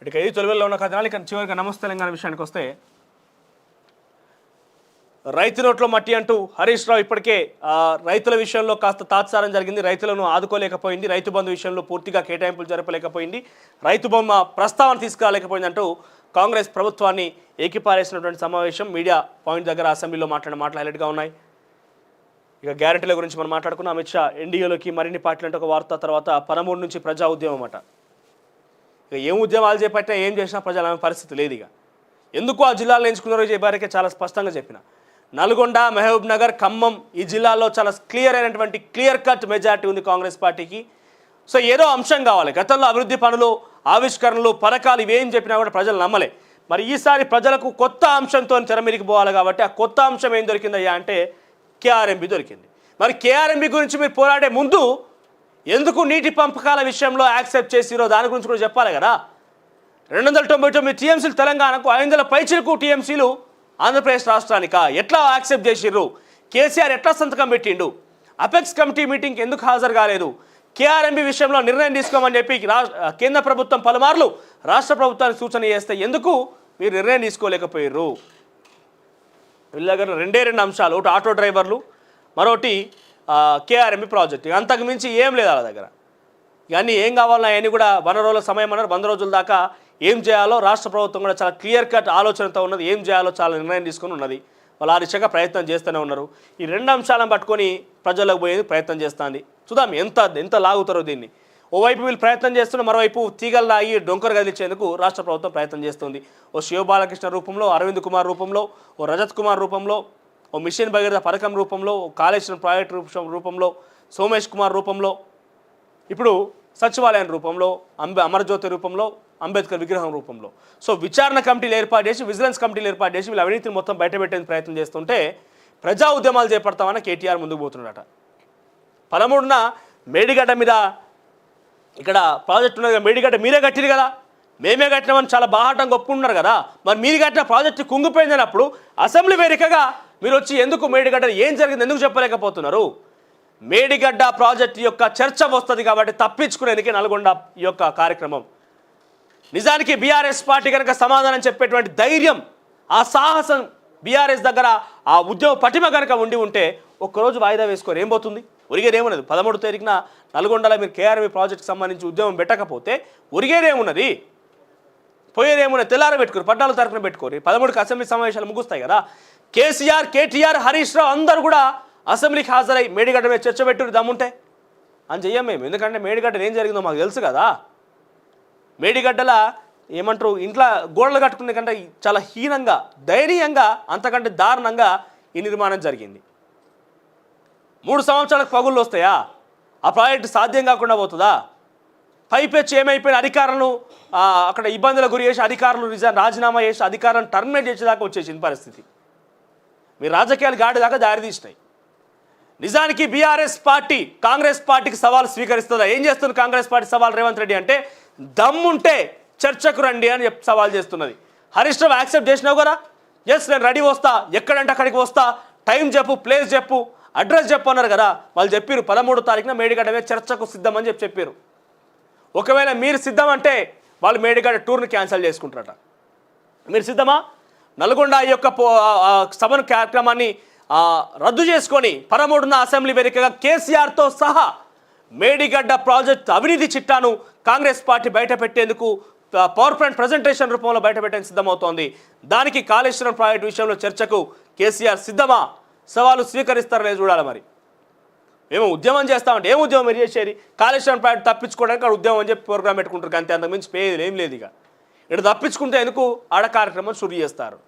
ఇక ఈ తొలివేల్లో ఉన్న కథనాలు ఇక చివరిగా నమస్తే తెలంగాణ విషయానికి వస్తే రైతు నోట్లో మట్టి అంటూ హరీష్ రావు ఇప్పటికే రైతుల విషయంలో కాస్త తాత్సారం జరిగింది. రైతులను ఆదుకోలేకపోయింది, రైతు బంధు విషయంలో పూర్తిగా కేటాయింపులు జరపలేకపోయింది, రైతు బొమ్మ ప్రస్తావన తీసుకురాలేకపోయింది అంటూ కాంగ్రెస్ ప్రభుత్వాన్ని ఏకిపారేసినటువంటి సమావేశం మీడియా పాయింట్ దగ్గర అసెంబ్లీలో మాటలు హైలైట్గా ఉన్నాయి. ఇక గ్యారెంటీల గురించి మనం మాట్లాడుకున్నాం. అమిత్ షా ఎన్డీఏలోకి మరిన్ని పార్టీలు అంటే ఒక వార్త, తర్వాత 13 నుంచి ప్రజా ఉద్యమం అట. ఇక ఏం ఉద్యమాలు చేపట్టినా ఏం చేసినా ప్రజలు ఆమె పరిస్థితి లేదు. ఇక ఎందుకు ఆ జిల్లాలో ఎంచుకున్నారో చెప్పారికే చాలా స్పష్టంగా చెప్పిన. నల్గొండ, మహబూబ్ నగర్, ఖమ్మం ఈ జిల్లాల్లో చాలా క్లియర్ కట్ మెజారిటీ ఉంది కాంగ్రెస్ పార్టీకి. సో ఏదో అంశం కావాలి. గతంలో అభివృద్ధి పనులు, ఆవిష్కరణలు, పథకాలు ఇవేం చెప్పినా కూడా ప్రజలు నమ్మలే. మరి ఈసారి ప్రజలకు కొత్త అంశంతో తెరమిరికి పోవాలి కాబట్టి ఆ కొత్త అంశం ఏం దొరికిందయ్యా అంటే కేఆర్ఎంబి దొరికింది. మరి కేఆర్ఎంబి గురించి మీరు పోరాడే ముందు ఎందుకు నీటి పంపకాల విషయంలో యాక్సెప్ట్ చేసిరో దాని గురించి కూడా చెప్పాలి కదా. 299 టీఎంసీలు తెలంగాణకు, 500 పైచిలకు టీఎంసీలు ఆంధ్రప్రదేశ్ రాష్ట్రానికా? ఎట్లా యాక్సెప్ట్ చేసిర్రు? కేసీఆర్ ఎట్లా సంతకం పెట్టిండు? అపెక్స్ కమిటీ మీటింగ్కి ఎందుకు హాజరు కాలేదు? కేఆర్ఎంబి విషయంలో నిర్ణయం తీసుకోమని చెప్పి కేంద్ర ప్రభుత్వం పలుమార్లు రాష్ట్ర ప్రభుత్వానికి సూచన చేస్తే ఎందుకు మీరు నిర్ణయం తీసుకోలేకపోయారు? వీళ్ళ దగ్గర రెండు అంశాలు, ఒకటి ఆటో డ్రైవర్లు, మరొకటి కేఆర్ఎంబి ప్రాజెక్ట్. అంతకు మించి ఏం లేదు వాళ్ళ దగ్గర. ఇవన్నీ ఏం కావాలన్నా అవన్నీ కూడా 100 రోజుల సమయం అన్నారు. 100 రోజుల దాకా ఏం చేయాలో రాష్ట్ర ప్రభుత్వం కూడా చాలా క్లియర్ కట్ ఆలోచనతో ఉన్నది. ఏం చేయాలో చాలా నిర్ణయం తీసుకుని ఉన్నది. వాళ్ళు ఆ దిశగా ప్రయత్నం చేస్తూనే ఉన్నారు. ఈ 2 అంశాలను పట్టుకొని ప్రజలకు పోయేది ప్రయత్నం చేస్తుంది. చూద్దాం ఎంత లాగుతారో దీన్ని. ఓవైపు వీళ్ళు ప్రయత్నం చేస్తున్న, మరోవైపు తీగలు లాగి డొంకరు కదిలించేందుకు రాష్ట్ర ప్రభుత్వం ప్రయత్నం చేస్తుంది. ఓ శివబాలకృష్ణ రూపంలో, అరవింద్ కుమార్ రూపంలో, ఓ రజత్ కుమార్ రూపంలో, ఓ మిషన్ భగీరథ పథకం రూపంలో, ఓ కాళేశ్వరం ప్రాజెక్టు రూపంలో, సోమేష్ కుమార్ రూపంలో, ఇప్పుడు సచివాలయం రూపంలో, అమరజ్యోతి రూపంలో, అంబేద్కర్ విగ్రహం రూపంలో. సో విచారణ కమిటీలు ఏర్పాటు చేసి, విజిలెన్స్ కమిటీలు ఏర్పాటు చేసి వీళ్ళ అవినీతిని మొత్తం బయటపెట్టేందుకు ప్రయత్నం చేస్తుంటే ప్రజా ఉద్యమాలు చేపడతామని కేటీఆర్ ముందుకు పోతున్నాడట. 13న మేడిగడ్డ మీద ఇక్కడ ప్రాజెక్ట్ ఉన్నది కదా, మేడిగడ్డ మీరే కట్టిరు కదా, మేమే కట్టినామని చాలా బాహాటంగా ఒప్పుకుంటున్నారు కదా. మరి మీరు కట్టిన ప్రాజెక్టు కుంగిపోయిందన్నప్పుడు అసెంబ్లీ వేదికగా మీరు వచ్చి ఎందుకు మేడిగడ్డ ఏం జరిగింది ఎందుకు చెప్పలేకపోతున్నారు? మేడిగడ్డ ప్రాజెక్టు యొక్క చర్చ వస్తుంది కాబట్టి తప్పించుకునేందుకే నల్గొండ ఈ యొక్క కార్యక్రమం. నిజానికి బీఆర్ఎస్ పార్టీ కనుక సమాధానం చెప్పేటువంటి ధైర్యం, ఆ సాహసం బీఆర్ఎస్ దగ్గర, ఆ ఉద్యమ పటిమ కనుక ఉంటే ఒక్కరోజు వాయిదా వేసుకొని ఏం పోతుంది? ఒరిగేదేమున్నది? 13వ తారీఖున నల్గొండలో మీరు కేఆర్ఎంబి ప్రాజెక్టుకి సంబంధించి ఉద్యమం పెట్టకపోతే ఒరిగేదేమున్నది? పోయేదేమున్నది? తెల్లార పెట్టుకోరు, 14వ తారీఖున పెట్టుకోరు. 13కి అసెంబ్లీ సమావేశాలు ముగుస్తాయి కదా. కేసీఆర్, కేటీఆర్, హరీష్ రావు అందరూ కూడా అసెంబ్లీకి హాజరై మేడిగడ్డ మీద చర్చ పెట్టుడు దమ్ముంటే అని చెయ్యం మేము. ఎందుకంటే మేడిగడ్డ ఏం జరిగిందో మాకు తెలుసు కదా. మేడిగడ్డల ఏమంటారు, ఇంట్లో గోడలు కట్టుకునే కంటే చాలా హీనంగా, దయనీయంగా, అంతకంటే దారుణంగా ఈ నిర్మాణం జరిగింది. 3 సంవత్సరాలకు పగుళ్ళు వస్తాయా? ఆ ప్రాజెక్టు సాధ్యం కాకుండా పోతుందా? పైపెచ్చి ఏమైపోయిన అధికారులను అక్కడ ఇబ్బందులకు గురి చేసి అధికారులు రాజీనామా చేసి అధికారాన్ని టర్మినేట్ చేసేదాకా వచ్చేసింది పరిస్థితి. మీ రాజకీయాలు గాడి దాకా దారితీసినాయి. నిజానికి బీఆర్ఎస్ పార్టీ కాంగ్రెస్ పార్టీకి సవాల్ స్వీకరిస్తుందా? ఏం చేస్తుంది కాంగ్రెస్ పార్టీ సవాల్ రేవంత్ రెడ్డి అంటే, దమ్ముంటే చర్చకు రండి అని సవాల్ చేస్తున్నది. హరీష్ రావు యాక్సెప్ట్ చేసినావు కదా, ఎస్ నేను రెడీ వస్తా, ఎక్కడంటే అక్కడికి వస్తా, టైం చెప్పు, ప్లేస్ చెప్పు, అడ్రస్ చెప్పు అన్నారు కదా. వాళ్ళు చెప్పారు 13వ తారీఖున మేడిగడ్డ మీద చర్చకు సిద్ధమని చెప్పారు. ఒకవేళ మీరు సిద్ధం అంటే వాళ్ళు మేడిగడ్డ టూర్ని క్యాన్సిల్ చేసుకుంటారట. మీరు సిద్ధమా? నల్గొండ యొక్క సభను కార్యక్రమాన్ని రద్దు చేసుకొని 13న అసెంబ్లీ వేదికగా కేసీఆర్తో సహా మేడిగడ్డ ప్రాజెక్ట్ అవినీతి చిట్టాను కాంగ్రెస్ పార్టీ బయట పెట్టేందుకు పవర్ పాయింట్ ప్రజెంటేషన్ రూపంలో బయట పెట్టేందుకు సిద్ధమవుతోంది. దానికి కాళేశ్వరం ప్రాజెక్టు విషయంలో చర్చకు కేసీఆర్ సిద్ధమా? సవాలు స్వీకరిస్తారనే చూడాలి. మరి మేము ఉద్యమం చేస్తామంటే ఏం ఉద్యమం మీరు చేసేది? కాళేశ్వరం ప్రాజెక్టు తప్పించుకోవడానికి అక్కడ ఉద్యమం అని చెప్పి ప్రోగ్రామ్ పెట్టుకుంటారు అంతే, అంతకుమించి పేరు ఏం లేదు. ఇక ఇక్కడ తప్పించుకుంటే ఎందుకు ఆడ కార్యక్రమం షురు చేస్తారు.